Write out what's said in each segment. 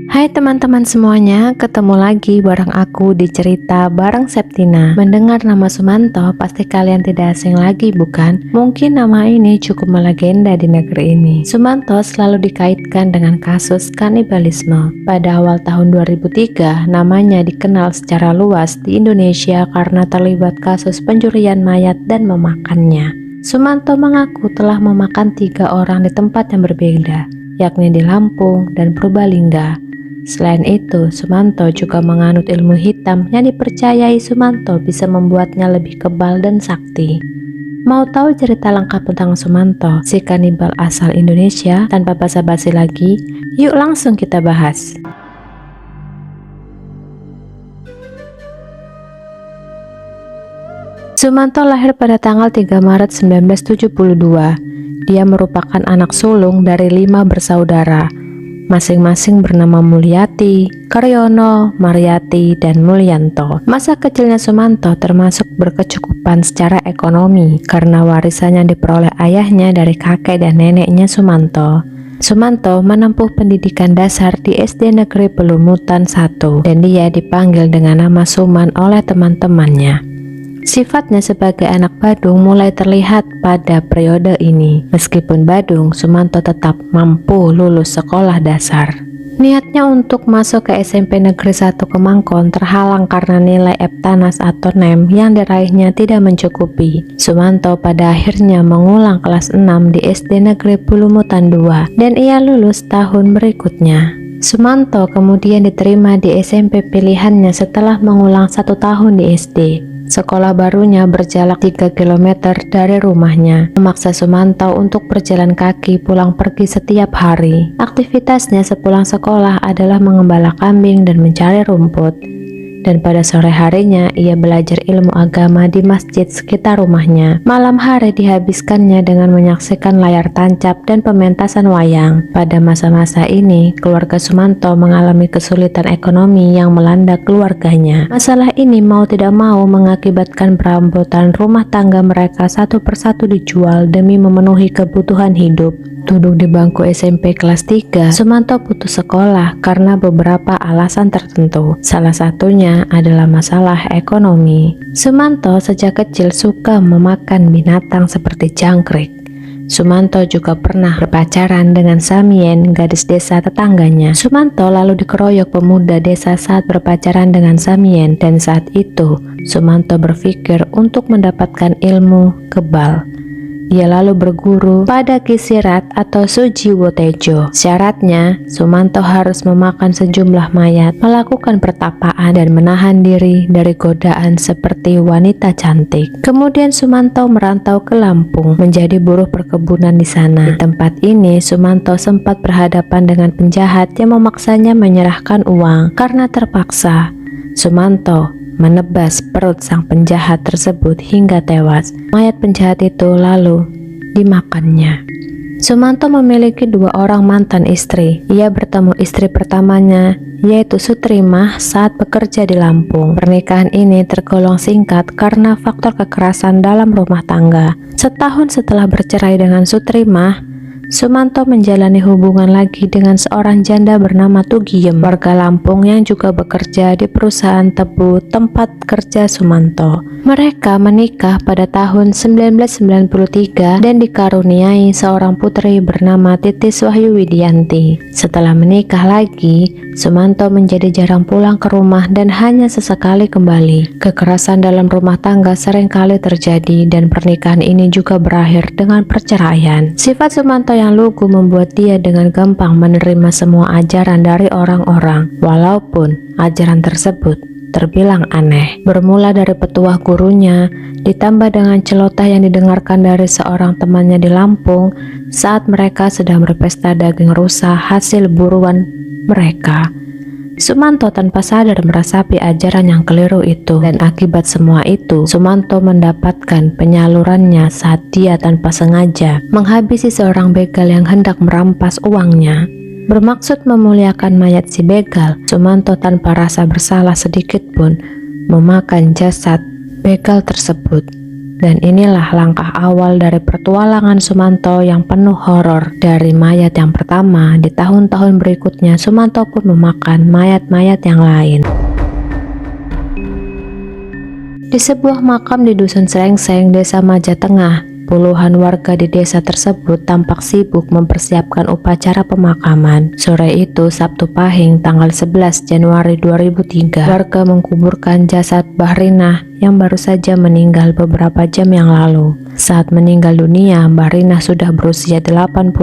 Hai teman-teman semuanya, ketemu lagi bareng aku di cerita bareng Septina. Mendengar nama Sumanto, pasti kalian tidak asing lagi bukan? Mungkin nama ini cukup melegenda di negeri ini. Sumanto selalu dikaitkan dengan kasus kanibalisme. Pada awal tahun 2003, namanya dikenal secara luas di Indonesia karena terlibat kasus pencurian mayat dan memakannya. Sumanto mengaku telah memakan 3 orang di tempat yang berbeda, yakni di Lampung dan Purbalingga. Selain itu, Sumanto juga menganut ilmu hitam yang dipercayai Sumanto bisa membuatnya lebih kebal dan sakti. Mau tahu cerita lengkap tentang Sumanto, si kanibal asal Indonesia? Tanpa basa-basi lagi, yuk langsung kita bahas. Sumanto lahir pada tanggal 3 Maret 1972. Dia merupakan anak sulung dari 5 bersaudara, masing-masing bernama Mulyati, Karyono, Maryati, dan Mulyanto. Masa kecilnya Sumanto termasuk berkecukupan secara ekonomi karena warisan yang diperoleh ayahnya dari kakek dan neneknya Sumanto. Sumanto menempuh pendidikan dasar di SD Negeri Pelumutan 1 dan dia dipanggil dengan nama Suman oleh teman-temannya. Sifatnya sebagai anak Badung mulai terlihat pada periode ini. Meskipun Badung, Sumanto tetap mampu lulus sekolah dasar. Niatnya untuk masuk ke SMP Negeri 1 Kemangkon terhalang karena nilai Eptanas atau NEM yang diraihnya tidak mencukupi. Sumanto pada akhirnya mengulang kelas 6 di SD Negeri Pelumutan 2 dan ia lulus tahun berikutnya. Sumanto kemudian diterima di SMP pilihannya setelah mengulang 1 tahun di SD. Sekolah barunya berjarak 3 km dari rumahnya, memaksa Sumanto untuk berjalan kaki pulang pergi setiap hari. Aktivitasnya sepulang sekolah adalah mengembala kambing dan mencari rumput. Dan pada sore harinya, ia belajar ilmu agama di masjid sekitar rumahnya. Malam hari dihabiskannya dengan menyaksikan layar tancap dan pementasan wayang. Pada masa-masa ini, keluarga Sumanto mengalami kesulitan ekonomi yang melanda keluarganya. Masalah ini mau tidak mau mengakibatkan perabotan rumah tangga mereka satu persatu dijual demi memenuhi kebutuhan hidup. Duduk di bangku SMP kelas 3, Sumanto putus sekolah karena beberapa alasan tertentu. Salah satunya adalah masalah ekonomi. Sumanto sejak kecil suka memakan binatang seperti jangkrik. Sumanto juga pernah berpacaran dengan Samien, gadis desa tetangganya. Sumanto lalu dikeroyok pemuda desa saat berpacaran dengan Samien, dan saat itu Sumanto berpikir untuk mendapatkan ilmu kebal. Ia lalu berguru pada Kisirat atau Sujiwo Tejo. Syaratnya, Sumanto harus memakan sejumlah mayat, melakukan pertapaan, dan menahan diri dari godaan seperti wanita cantik. Kemudian Sumanto merantau ke Lampung, menjadi buruh perkebunan di sana. Di tempat ini, Sumanto sempat berhadapan dengan penjahat yang memaksanya menyerahkan uang. Karena terpaksa, Sumanto menebas perut sang penjahat tersebut hingga tewas. Mayat penjahat itu lalu dimakannya. Sumanto memiliki 2 orang mantan istri. Ia bertemu istri pertamanya, yaitu Sutrimah, saat bekerja di Lampung. Pernikahan ini tergolong singkat karena faktor kekerasan dalam rumah tangga. Setahun setelah bercerai dengan Sutrimah, Sumanto menjalani hubungan lagi dengan seorang janda bernama Tugiem, warga Lampung yang juga bekerja di perusahaan tebu tempat kerja Sumanto. Mereka menikah pada tahun 1993 dan dikaruniai seorang putri bernama Titis Wahyu Widianti. Setelah menikah lagi, Sumanto menjadi jarang pulang ke rumah dan hanya sesekali kembali. Kekerasan dalam rumah tangga seringkali terjadi dan pernikahan ini juga berakhir dengan perceraian. Sifat Sumanto yang lugu membuat dia dengan gampang menerima semua ajaran dari orang-orang, walaupun ajaran tersebut terbilang aneh. Bermula dari petuah gurunya, ditambah dengan celoteh yang didengarkan dari seorang temannya di Lampung saat mereka sedang berpesta daging rusa hasil buruan mereka. Sumanto tanpa sadar meresapi ajaran yang keliru itu, dan akibat semua itu, Sumanto mendapatkan penyalurannya saat dia tanpa sengaja menghabisi seorang begal yang hendak merampas uangnya. Bermaksud memuliakan mayat si begal, Sumanto tanpa rasa bersalah sedikit pun memakan jasad begal tersebut. Dan inilah langkah awal dari petualangan Sumanto yang penuh horor. Dari mayat yang pertama, di tahun-tahun berikutnya Sumanto pun memakan mayat-mayat yang lain. Di sebuah makam di Dusun Srengseng, Desa Majatengah, puluhan warga di desa tersebut tampak sibuk mempersiapkan upacara pemakaman. Sore itu, Sabtu Pahing, tanggal 11 Januari 2003, warga menguburkan jasad Bahrinah yang baru saja meninggal beberapa jam yang lalu. Saat meninggal dunia, Bahrinah sudah berusia 81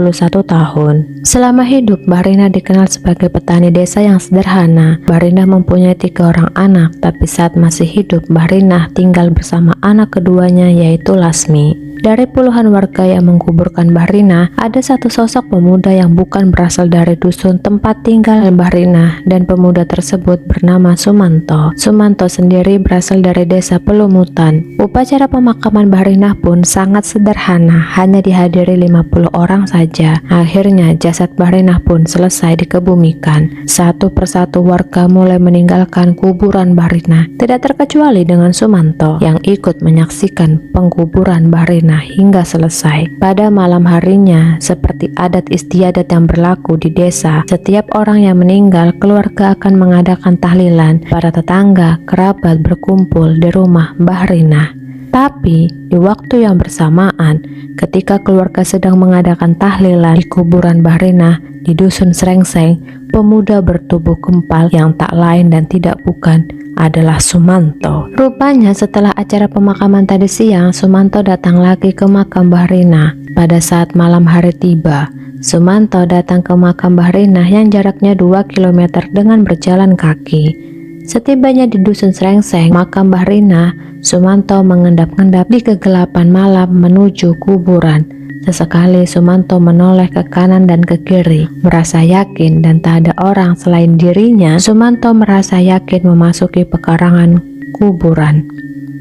tahun. Selama hidup, Bahrinah dikenal sebagai petani desa yang sederhana. Bahrinah mempunyai 3 orang anak, tapi saat masih hidup, Bahrinah tinggal bersama anak keduanya yaitu Lasmi. Dari puluhan warga yang menguburkan Bahrinah, ada satu sosok pemuda yang bukan berasal dari dusun tempat tinggal Bahrinah, dan pemuda tersebut bernama Sumanto. Sumanto sendiri berasal dari desa Pelumutan. Upacara pemakaman Bahrinah pun sangat sederhana, hanya dihadiri 50 orang saja. Akhirnya jasad Bahrinah pun selesai dikebumikan. Satu persatu warga mulai meninggalkan kuburan Bahrinah, tidak terkecuali dengan Sumanto yang ikut menyaksikan pengkuburan Bahrinah hingga selesai. Pada malam harinya, seperti adat istiadat yang berlaku di desa, setiap orang yang meninggal, keluarga akan mengadakan tahlilan. Para tetangga, kerabat berkumpul di rumah Bahrinah. Tapi di waktu yang bersamaan, ketika keluarga sedang mengadakan tahlilan di kuburan Bahrinah di Dusun Srengseng, pemuda bertubuh gempal yang tak lain dan tidak bukan adalah Sumanto. Rupanya setelah acara pemakaman tadi siang, Sumanto datang lagi ke makam Bahrinah. Pada saat malam hari tiba, Sumanto datang ke makam Bahrinah yang jaraknya 2 km dengan berjalan kaki. Setibanya di Dusun Srengseng, makam Bahrinah, Sumanto mengendap-endap di kegelapan malam menuju kuburan. Sesekali Sumanto menoleh ke kanan dan ke kiri, merasa yakin dan tak ada orang selain dirinya. Sumanto merasa yakin memasuki pekarangan kuburan.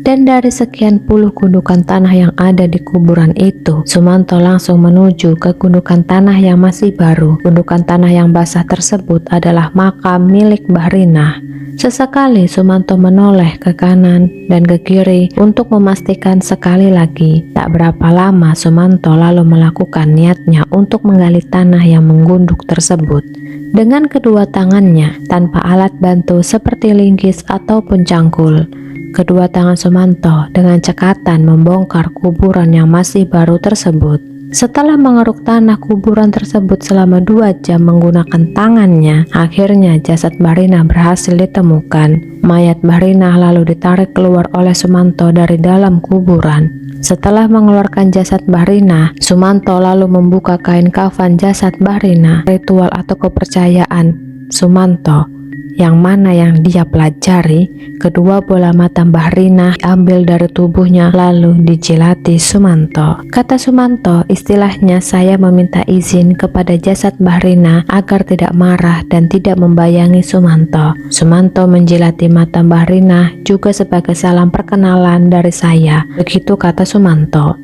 Dan dari sekian puluh gundukan tanah yang ada di kuburan itu, Sumanto langsung menuju ke gundukan tanah yang masih baru. Gundukan tanah yang basah tersebut adalah makam milik Bahrinah. Sesekali Sumanto menoleh ke kanan dan ke kiri untuk memastikan sekali lagi. Tak berapa lama Sumanto lalu melakukan niatnya untuk menggali tanah yang menggunduk tersebut. Dengan kedua tangannya, tanpa alat bantu seperti linggis ataupun cangkul, kedua tangan Sumanto dengan cekatan membongkar kuburan yang masih baru tersebut. Setelah mengeruk tanah kuburan tersebut selama 2 jam menggunakan tangannya, akhirnya jasad Bahrinah berhasil ditemukan. Mayat Bahrinah lalu ditarik keluar oleh Sumanto dari dalam kuburan. Setelah mengeluarkan jasad Bahrinah, Sumanto lalu membuka kain kafan jasad Bahrinah. Ritual atau kepercayaan Sumanto yang mana yang dia pelajari, kedua bola mata Bahrinah diambil dari tubuhnya lalu dijilati Sumanto. Kata Sumanto, istilahnya saya meminta izin kepada jasad Bahrinah agar tidak marah dan tidak membayangi Sumanto. Sumanto menjilati mata Bahrinah juga sebagai salam perkenalan dari saya. Begitu kata Sumanto.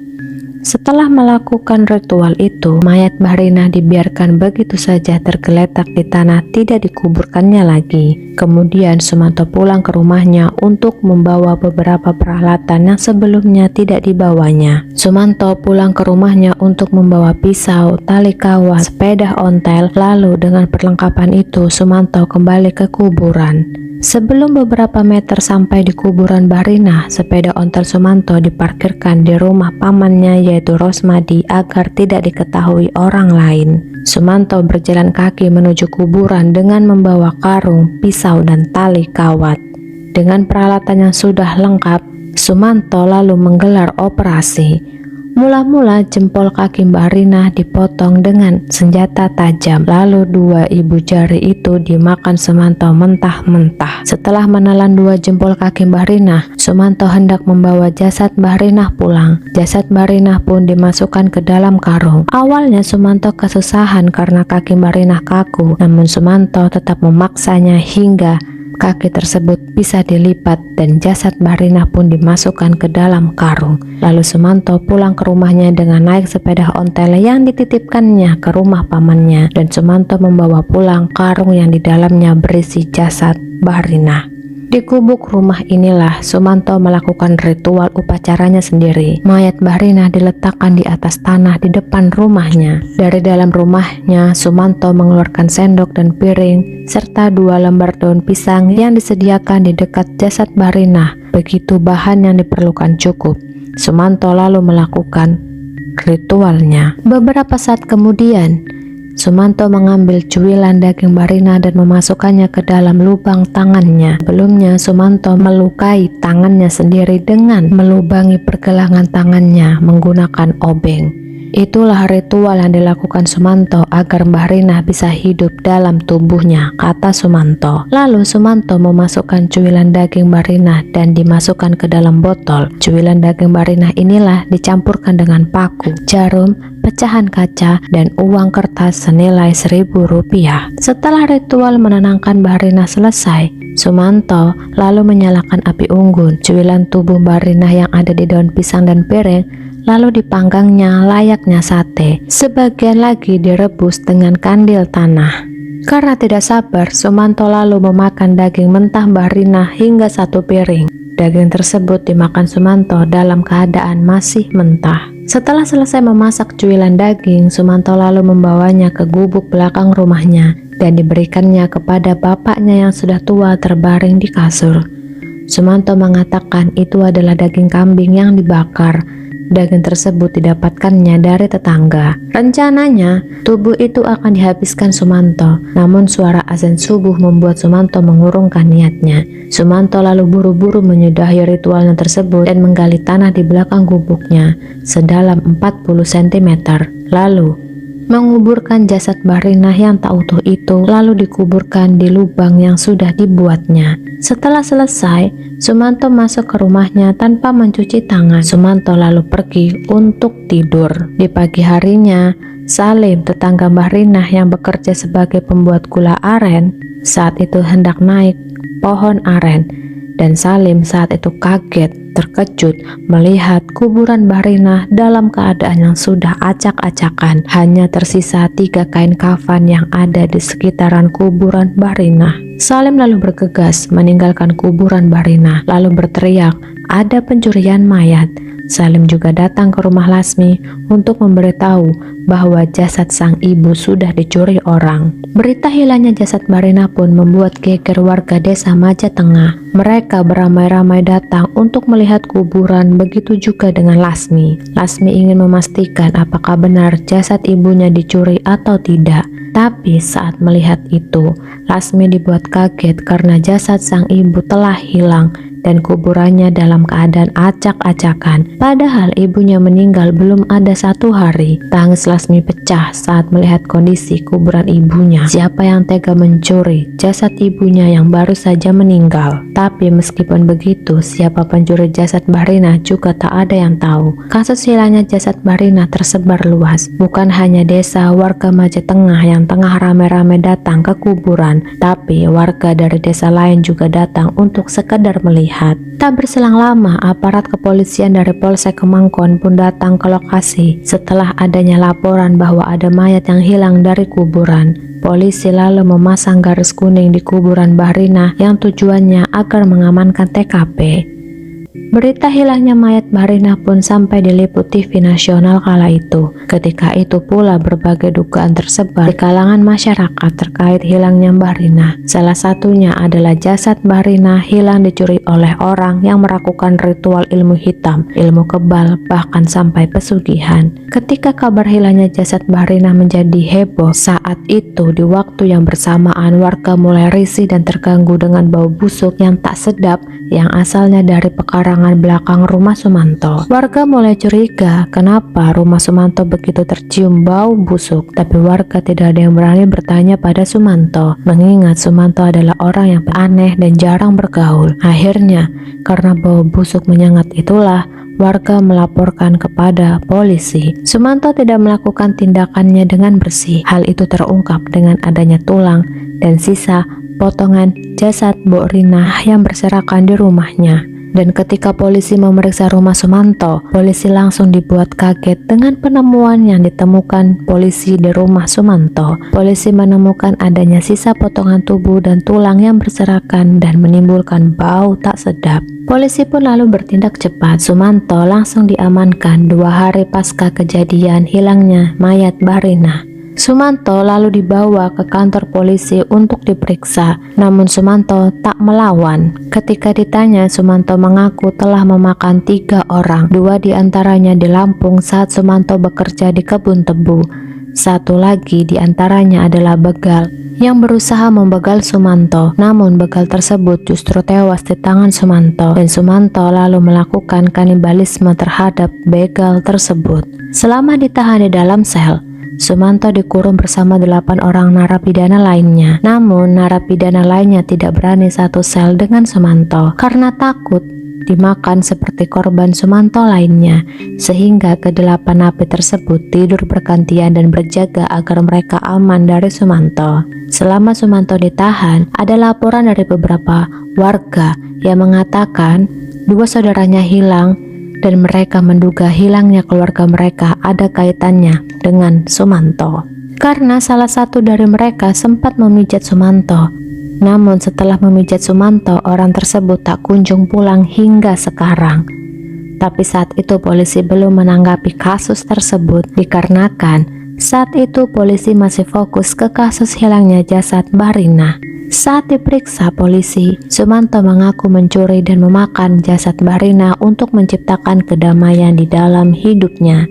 Setelah melakukan ritual itu, mayat Bahrinah dibiarkan begitu saja tergeletak di tanah, tidak dikuburkannya lagi. Kemudian Sumanto pulang ke rumahnya untuk membawa beberapa peralatan yang sebelumnya tidak dibawanya. Sumanto pulang ke rumahnya untuk membawa pisau, tali kawat, sepeda ontel, lalu dengan perlengkapan itu Sumanto kembali ke kuburan. Sebelum beberapa meter sampai di kuburan Bahrinah, sepeda ontel Sumanto diparkirkan di rumah pamannya yaitu Rosmadi agar tidak diketahui orang lain. Sumanto berjalan kaki menuju kuburan dengan membawa karung, pisau, dan tali kawat. Dengan peralatan yang sudah lengkap, Sumanto lalu menggelar operasi. Mula-mula jempol kaki Bahrinah dipotong dengan senjata tajam, lalu 2 ibu jari itu dimakan Sumanto mentah-mentah. Setelah menelan 2 jempol kaki Bahrinah, Sumanto hendak membawa jasad Bahrinah pulang. Jasad Bahrinah pun dimasukkan ke dalam karung. Awalnya Sumanto kesusahan karena kaki Bahrinah kaku, namun Sumanto tetap memaksanya hingga kaki tersebut bisa dilipat dan jasad Bahrinah pun dimasukkan ke dalam karung. Lalu Sumanto pulang ke rumahnya dengan naik sepeda ontel yang dititipkannya ke rumah pamannya, dan Sumanto membawa pulang karung yang di dalamnya berisi jasad Bahrinah. Di gubuk rumah inilah Sumanto melakukan ritual upacaranya sendiri. Mayat Mbah Rina diletakkan di atas tanah di depan rumahnya. Dari dalam rumahnya, Sumanto mengeluarkan sendok dan piring serta 2 lembar daun pisang yang disediakan di dekat jasad Mbah Rina. Begitu bahan yang diperlukan cukup, Sumanto lalu melakukan ritualnya. Beberapa saat kemudian, Sumanto mengambil cuilan daging Mbah Rina dan memasukkannya ke dalam lubang tangannya. Sebelumnya, Sumanto melukai tangannya sendiri dengan melubangi pergelangan tangannya menggunakan obeng. Itulah ritual yang dilakukan Sumanto agar Mbah Rina bisa hidup dalam tubuhnya, kata Sumanto. Lalu Sumanto memasukkan cuilan daging Mbah Rina dan dimasukkan ke dalam botol. Cuilan daging Mbah Rina inilah dicampurkan dengan paku, jarum, pecahan kaca, dan uang kertas senilai Rp1.000. Setelah ritual menenangkan Mbah Rina selesai, Sumanto lalu menyalakan api unggun. Cuilan tubuh Mbah Rina yang ada di daun pisang dan piring lalu dipanggangnya layaknya sate. Sebagian lagi direbus dengan kandil tanah. Karena tidak sabar, Sumanto lalu memakan daging mentah Mbah Rina hingga 1 piring. Daging tersebut dimakan Sumanto dalam keadaan masih mentah. Setelah selesai memasak cuilan daging, Sumanto lalu membawanya ke gubuk belakang rumahnya dan diberikannya kepada bapaknya yang sudah tua terbaring di kasur. Sumanto mengatakan itu adalah daging kambing yang dibakar. Daging tersebut didapatkannya dari tetangga. Rencananya, tubuh itu akan dihabiskan Sumanto, namun suara azan subuh membuat Sumanto mengurungkan niatnya. Sumanto lalu buru-buru menyudahi ritualnya tersebut dan menggali tanah di belakang gubuknya sedalam 40 cm. Lalu menguburkan jasad Mbah Rina yang tak utuh itu, lalu dikuburkan di lubang yang sudah dibuatnya. Setelah selesai, Sumanto masuk ke rumahnya tanpa mencuci tangan. Sumanto lalu pergi untuk tidur. Di pagi harinya, Salim, tetangga Mbah Rina yang bekerja sebagai pembuat gula aren, saat itu hendak naik pohon aren. Dan Salim saat itu kaget, terkejut melihat kuburan Mbah Rina dalam keadaan yang sudah acak-acakan. Hanya tersisa 3 kain kafan yang ada di sekitaran kuburan Mbah Rina. Salim lalu bergegas meninggalkan kuburan Mbah Rina, lalu berteriak, "Ada pencurian mayat." Salim juga datang ke rumah Lasmi untuk memberitahu bahwa jasad sang ibu sudah dicuri orang. Berita hilangnya jasad Mbah Rina pun membuat geger warga desa Maja Tengah. Mereka beramai-ramai datang untuk melihat kuburan, begitu juga dengan Lasmi. Lasmi ingin memastikan apakah benar jasad ibunya dicuri atau tidak. Tapi saat melihat itu, Lasmi dibuat kaget karena jasad sang ibu telah hilang dan kuburannya dalam keadaan acak-acakan. Padahal ibunya meninggal belum ada 1 hari. Tangis Lasmi pecah saat melihat kondisi kuburan ibunya. Siapa yang tega mencuri jasad ibunya yang baru saja meninggal? Tapi meskipun begitu, siapa pencuri jasad Mbah Rina juga tak ada yang tahu. Kasus hilangnya jasad Mbah Rina tersebar luas. Bukan hanya desa warga Maja Tengah yang tengah ramai-ramai datang ke kuburan, tapi warga dari desa lain juga datang untuk sekedar melihat. Tak berselang lama, aparat kepolisian dari Polsek Kemangkon pun datang ke lokasi setelah adanya laporan bahwa ada mayat yang hilang dari kuburan. Polisi lalu memasang garis kuning di kuburan Mbah Rina yang tujuannya agar mengamankan TKP. Berita hilangnya mayat Mbah Rina pun sampai diliput TV nasional kala itu. Ketika itu pula berbagai dugaan tersebar di kalangan masyarakat terkait hilangnya Mbah Rina. Salah satunya adalah jasad Mbah Rina hilang dicuri oleh orang yang melakukan ritual ilmu hitam, ilmu kebal, bahkan sampai pesugihan. Ketika kabar hilangnya jasad Mbah Rina menjadi heboh, saat itu di waktu yang bersamaan warga mulai risih dan terganggu dengan bau busuk yang tak sedap yang asalnya dari pekarangan belakang rumah Sumanto. Warga mulai curiga kenapa rumah Sumanto begitu tercium bau busuk, tapi warga tidak ada yang berani bertanya pada Sumanto, mengingat Sumanto adalah orang yang aneh dan jarang bergaul. Akhirnya, karena bau busuk menyengat itulah, warga melaporkan kepada polisi. Sumanto tidak melakukan tindakannya dengan bersih. Hal itu terungkap dengan adanya tulang dan sisa potongan jasad Mbok Rina yang berserakan di rumahnya. Dan ketika polisi memeriksa rumah Sumanto, polisi langsung dibuat kaget dengan penemuan yang ditemukan polisi di rumah Sumanto. Polisi menemukan adanya sisa potongan tubuh dan tulang yang berserakan dan menimbulkan bau tak sedap. Polisi pun lalu bertindak cepat. Sumanto langsung diamankan 2 hari pasca kejadian hilangnya mayat Barina. Sumanto lalu dibawa ke kantor polisi untuk diperiksa, namun Sumanto tak melawan. Ketika ditanya, Sumanto mengaku telah memakan 3 orang, 2 diantaranya di Lampung saat Sumanto bekerja di kebun tebu. 1 lagi diantaranya adalah begal yang berusaha membegal Sumanto, namun begal tersebut justru tewas di tangan Sumanto, dan Sumanto lalu melakukan kanibalisme terhadap begal tersebut. Selama ditahan di dalam sel, Sumanto dikurung bersama 8 orang narapidana lainnya. Namun narapidana lainnya tidak berani satu sel dengan Sumanto karena takut dimakan seperti korban Sumanto lainnya, sehingga ke-8 napi tersebut tidur bergantian dan berjaga agar mereka aman dari Sumanto. Selama Sumanto ditahan, ada laporan dari beberapa warga yang mengatakan 2 saudaranya hilang dan mereka menduga hilangnya keluarga mereka ada kaitannya dengan Sumanto, karena salah satu dari mereka sempat memijat Sumanto. Namun setelah memijat Sumanto, orang tersebut tak kunjung pulang hingga sekarang. Tapi saat itu polisi belum menanggapi kasus tersebut dikarenakan saat itu polisi masih fokus ke kasus hilangnya jasad Barina. Saat diperiksa polisi, Sumanto mengaku mencuri dan memakan jasad Barina untuk menciptakan kedamaian di dalam hidupnya.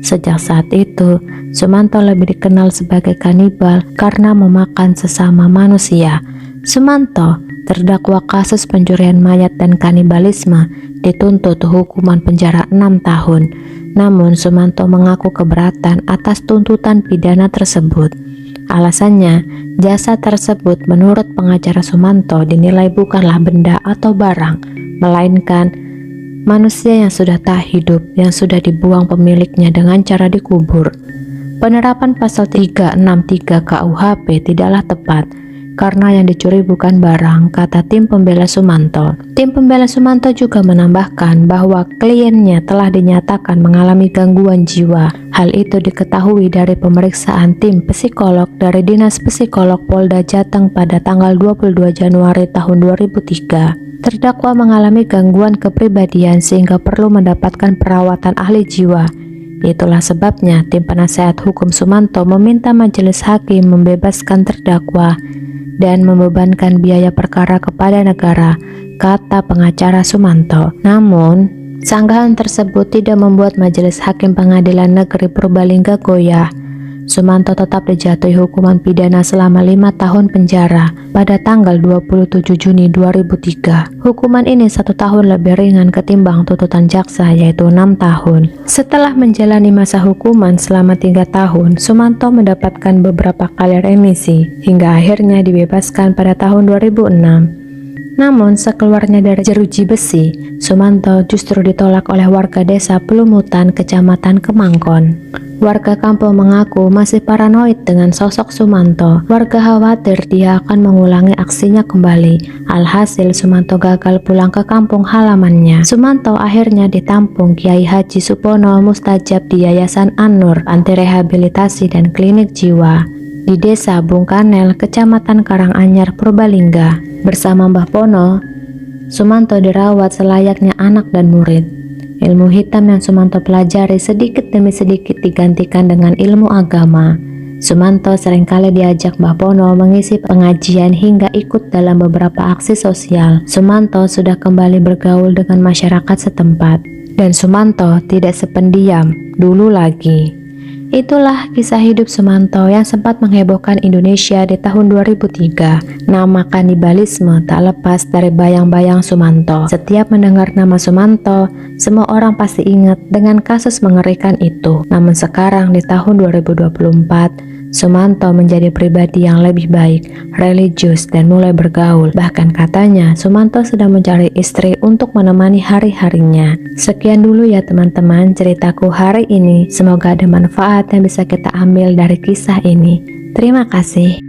Sejak saat itu, Sumanto lebih dikenal sebagai kanibal karena memakan sesama manusia. Sumanto, terdakwa kasus pencurian mayat dan kanibalisme, dituntut hukuman penjara 6 tahun. Namun Sumanto mengaku keberatan atas tuntutan pidana tersebut. Alasannya, jasad tersebut menurut pengacara Sumanto dinilai bukanlah benda atau barang, melainkan manusia yang sudah tak hidup, yang sudah dibuang pemiliknya dengan cara dikubur. Penerapan pasal 363 KUHP tidaklah tepat, karena yang dicuri bukan barang, kata tim pembela Sumanto. Tim pembela Sumanto juga menambahkan bahwa kliennya telah dinyatakan mengalami gangguan jiwa. Hal itu diketahui dari pemeriksaan tim psikolog dari Dinas Psikolog Polda Jateng pada tanggal 22 Januari tahun 2003. Terdakwa mengalami gangguan kepribadian sehingga perlu mendapatkan perawatan ahli jiwa. Itulah sebabnya tim penasehat hukum Sumanto meminta majelis hakim membebaskan terdakwa dan membebankan biaya perkara kepada negara, kata pengacara Sumanto. Namun, sanggahan tersebut tidak membuat majelis hakim pengadilan negeri Purbalingga goyah. Sumanto tetap dijatuhi hukuman pidana selama 5 tahun penjara pada tanggal 27 Juni 2003. Hukuman ini 1 tahun lebih ringan ketimbang tuntutan jaksa, yaitu 6 tahun. Setelah menjalani masa hukuman selama 3 tahun, Sumanto mendapatkan beberapa kali remisi hingga akhirnya dibebaskan pada tahun 2006. Namun sekeluarnya dari jeruji besi, Sumanto justru ditolak oleh warga desa Pelumutan, Kecamatan Kemangkon. Warga kampung mengaku masih paranoid dengan sosok Sumanto. Warga khawatir dia akan mengulangi aksinya kembali. Alhasil Sumanto gagal pulang ke kampung halamannya. Sumanto akhirnya ditampung Kiai Haji Supono Mustajab di Yayasan An-Nur Anti Rehabilitasi dan Klinik Jiwa di Desa Bungkanel, Kecamatan Karanganyar, Purbalingga. Bersama Mbah Pono, Sumanto dirawat selayaknya anak dan murid. Ilmu hitam yang Sumanto pelajari sedikit demi sedikit digantikan dengan ilmu agama. Sumanto seringkali diajak Mbah Pono mengisi pengajian hingga ikut dalam beberapa aksi sosial. Sumanto sudah kembali bergaul dengan masyarakat setempat. Dan Sumanto tidak sependiam dulu lagi. Itulah kisah hidup Sumanto yang sempat menghebohkan Indonesia di tahun 2003. Nama kanibalisme tak lepas dari bayang-bayang Sumanto. Setiap mendengar nama Sumanto, semua orang pasti ingat dengan kasus mengerikan itu. Namun sekarang di tahun 2024, Sumanto menjadi pribadi yang lebih baik, religius, dan mulai bergaul. Bahkan katanya Sumanto sedang mencari istri untuk menemani hari-harinya. Sekian dulu ya teman-teman ceritaku hari ini. Semoga ada manfaat yang bisa kita ambil dari kisah ini. Terima kasih.